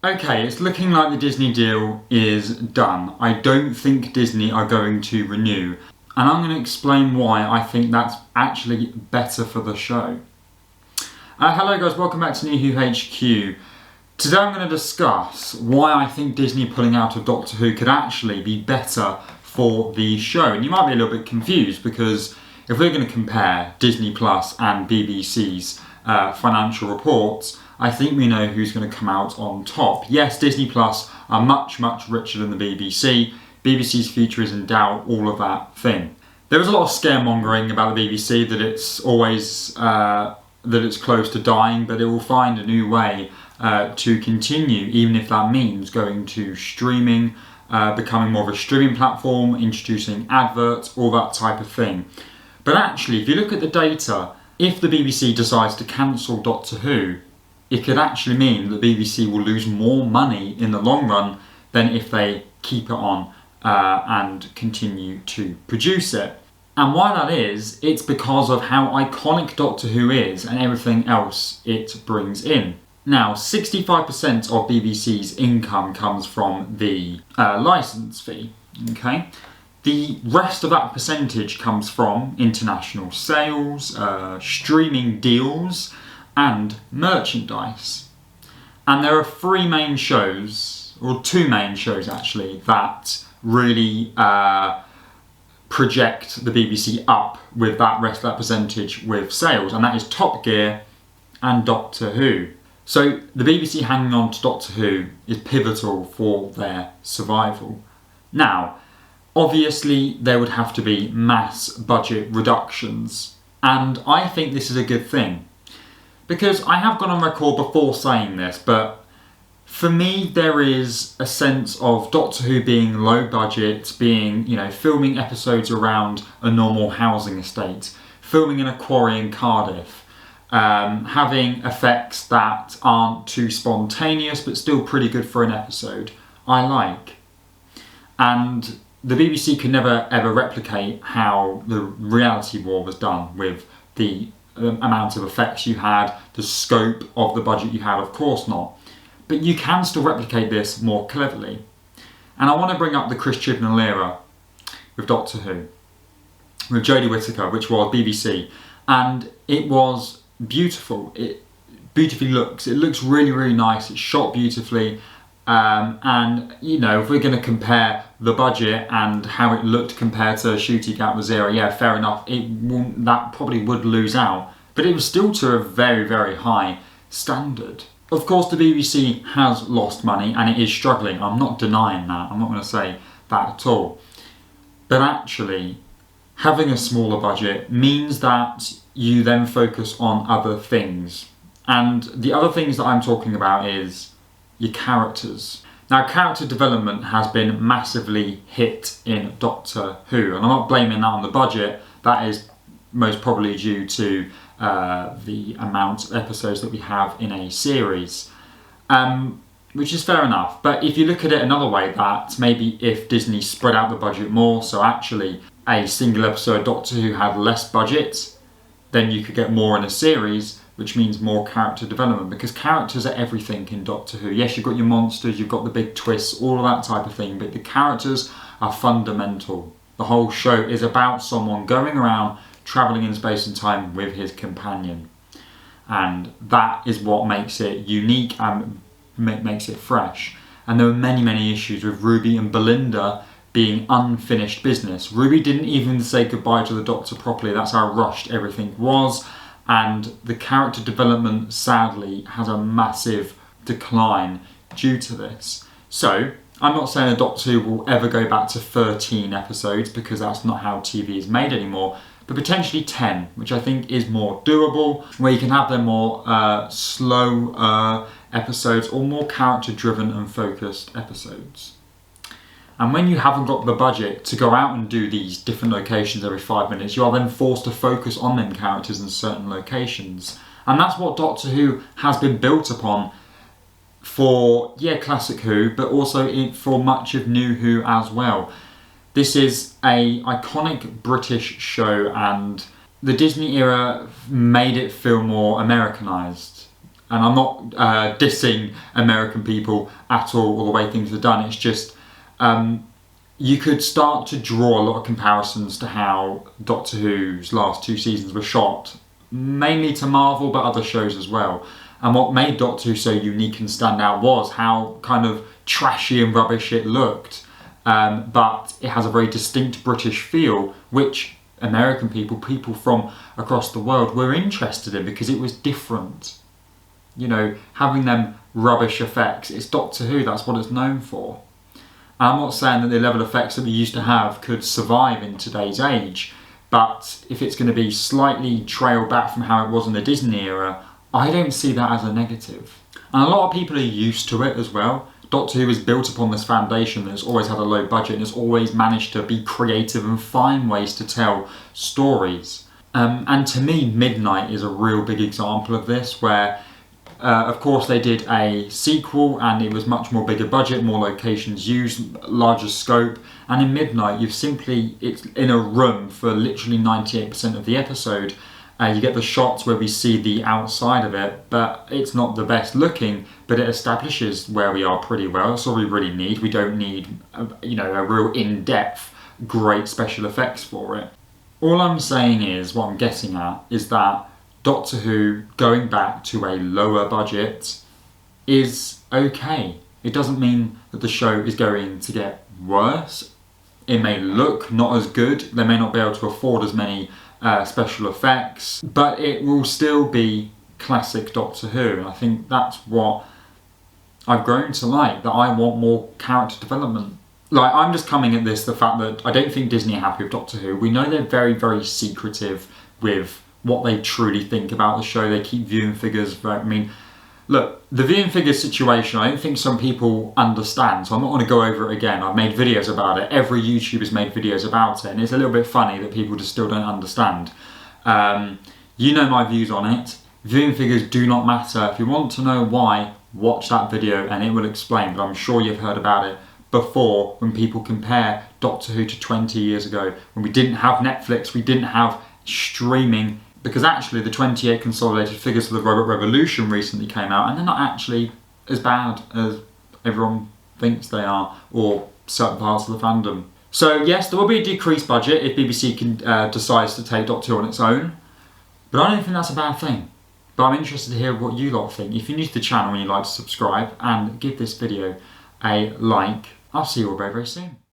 Okay, it's looking like the Disney deal is done. I don't think Disney are going to renew, and I'm going to explain why I think that's actually better for the show. Hello guys, welcome back to New Who HQ. Today I'm going to discuss why I think Disney pulling out of Doctor Who could actually be better for the show. And you might be a little bit confused because if we're going to compare Disney Plus and BBC's financial reports, I think we know who's going to come out on top. Yes, Disney Plus are much richer than the BBC. BBC's future is in doubt, all of that thing. There was a lot of scaremongering about the BBC that it's always that it's close to dying, but it will find a new way to continue, even if that means going to streaming, becoming more of a streaming platform, introducing adverts, all that type of thing. But actually, if you look at the data, if the BBC decides to cancel Doctor Who, it could actually mean that the BBC will lose more money in the long run than if they keep it on and continue to produce it. And why that is, it's because of how iconic Doctor Who is and everything else it brings in. Now, 65% of BBC's income comes from the licence fee, okay? The rest of that percentage comes from international sales, streaming deals, and merchandise. And there are three main shows, or two main shows actually, that really project the BBC up with that rest of that percentage with sales, and that is Top Gear and Doctor Who. So the BBC hanging on to Doctor Who is pivotal for their survival. Now, obviously there would have to be mass budget reductions, and I think this is a good thing. Because I have gone on record before saying this, but for me there is a sense of Doctor Who being low budget, being, filming episodes around a normal housing estate, filming in a quarry in Cardiff, having effects that aren't too spontaneous but still pretty good for an episode, I like. And the BBC could never ever replicate how the Reality War was done with the amount of effects you had, the scope of the budget you had, of course not. But you can still replicate this more cleverly. And I want to bring up the Chris Chibnall era with Doctor Who, with Jodie Whittaker, which was BBC. And it was beautiful. It beautifully looks. It looks really nice. It's shot beautifully. And, if we're going to compare the budget and how it looked compared to Ncuti Gatwa Zero, yeah, fair enough, that probably would lose out. But it was still to a very high standard. Of course, the BBC has lost money and it is struggling. I'm not denying that. I'm not going to say that at all. But actually, having a smaller budget means that you then focus on other things. And the other things that I'm talking about is your characters. Now, character development has been massively hit in Doctor Who, and I'm not blaming that on the budget. That is most probably due to the amount of episodes that we have in a series, which is fair enough. But if you look at it another way, that maybe if Disney spread out the budget more, so actually a single episode Doctor Who had less budget, then you could get more in a series, which means more character development, because characters are everything in Doctor Who. Yes, you've got your monsters, you've got the big twists, all of that type of thing, but the characters are fundamental. The whole show is about someone going around, travelling in space and time with his companion. And that is what makes it unique and makes it fresh. And there were many issues with Ruby and Belinda being unfinished business. Ruby didn't even say goodbye to the Doctor properly. That's how rushed everything was. And the character development, sadly, has a massive decline due to this. So, I'm not saying that Doctor Who will ever go back to 13 episodes, because that's not how TV is made anymore, but potentially 10, which I think is more doable, where you can have them more slow episodes or more character-driven and focused episodes. And when you haven't got the budget to go out and do these different locations every 5 minutes, you are then forced to focus on them characters in certain locations. And that's what Doctor Who has been built upon for, Classic Who, but also for much of New Who as well. This is an iconic British show, and the Disney era made it feel more Americanised. And I'm not dissing American people at all, or the way things are done. It's just you could start to draw a lot of comparisons to how Doctor Who's last 2 seasons were shot, mainly to Marvel, but other shows as well. And what made Doctor Who so unique and stand out was how kind of trashy and rubbish it looked. But it has a very distinct British feel, which American people from across the world were interested in because it was different. You know, having them rubbish effects, it's Doctor Who, that's what it's known for. I'm not saying that the level of effects that we used to have could survive in today's age, but if it's going to be slightly trailed back from how it was in the Disney era, I don't see that as a negative. And a lot of people are used to it as well. Doctor Who is built upon this foundation that's always had a low budget and has always managed to be creative and find ways to tell stories. And to me, Midnight is a real big example of this, where of course they did a sequel and it was much more bigger budget, more locations used, larger scope, and in Midnight it's in a room for literally 98% of the episode. You get the shots where we see the outside of it, but it's not the best looking, but it establishes where we are pretty well. That's all we really need. We don't need a real in-depth great special effects for it. All I'm saying is, what I'm getting at is that Doctor Who going back to a lower budget is okay. It doesn't mean that the show is going to get worse. It may look not as good. They may not be able to afford as many special effects, but it will still be classic Doctor Who. And I think that's what I've grown to like, that I want more character development. Like, I'm just coming at this, the fact that I don't think Disney are happy with Doctor Who. We know they're very, very secretive with what they truly think about the show. They keep viewing figures. I mean, look, the viewing figures situation, I don't think some people understand, so I'm not going to go over it again. I've made videos about it. Every YouTuber's made videos about it, and it's a little bit funny that people just still don't understand. You know my views on it. Viewing figures do not matter. If you want to know why, watch that video and it will explain, but I'm sure you've heard about it before, when people compare Doctor Who to 20 years ago, when we didn't have Netflix, we didn't have streaming. Because actually the 28 consolidated figures for the Robot Revolution recently came out, and they're not actually as bad as everyone thinks they are, or certain parts of the fandom. So yes, there will be a decreased budget if BBC decides to take Doctor Who on its own, but I don't think that's a bad thing. But I'm interested to hear what you lot think. If you're new to the channel and you'd like to subscribe and give this video a like, I'll see you all very, very soon.